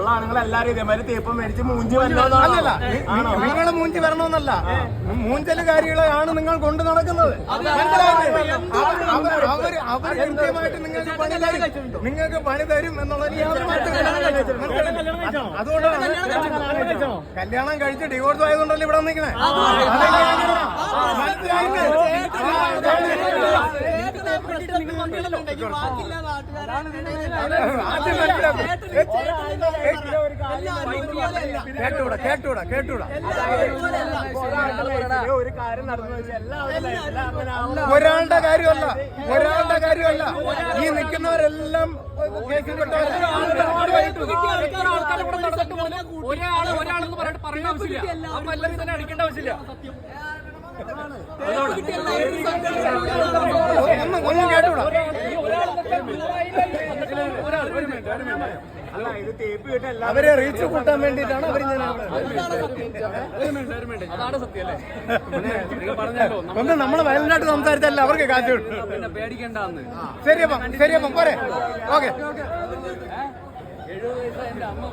ഉള്ള ആണുങ്ങൾ എല്ലാരും ഇതേമാതിരി തേപ്പം മേടിച്ച് മൂഞ്ചി വന്നല്ല. നിങ്ങളെ മൂഞ്ചി വരണമെന്നല്ല, മൂഞ്ചലുകാരികളെയാണ് നിങ്ങൾ കൊണ്ട് നടക്കുന്നത്. അവർ കൃത്യമായിട്ട് നിങ്ങൾക്ക് പണി തരും എന്നുള്ളത് അതുകൊണ്ടാണ് കല്യാണം കഴിച്ച് ഡിവോഴ്സ് ആയതുകൊണ്ടല്ലേ ഇവിടെ നിൽക്കണേ. കേട്ടൂടാ ഒരു കാര്യം നടന്നു ഒരാളുടെ കാര്യമല്ല ഈ നിൽക്കുന്നവരെല്ലാം ഒരാളെന്ന് പറഞ്ഞിട്ട് പറയേണ്ട ആവശ്യമില്ല. അപ്പൊ എല്ലാവരും തന്നെ അടിക്കേണ്ട ആവശ്യമില്ല. ഒന്നും കേട്ടൂടാ. അവരെ റീച്ച് കൂട്ടാൻ വേണ്ടിയിട്ടാണ് അവർ അതാണ് സത്യം അല്ലേ? ഒന്ന് നമ്മള് വയലിനായിട്ട് സംസാരിച്ചല്ല അവർക്ക് കാറ്റ് കിട്ടും. പിന്നെ പേടിക്കേണ്ടെന്ന്. ശരിയപ്പം പോരെ. ഓക്കെ. 70 വയസ്സായ എന്റെ അമ്മ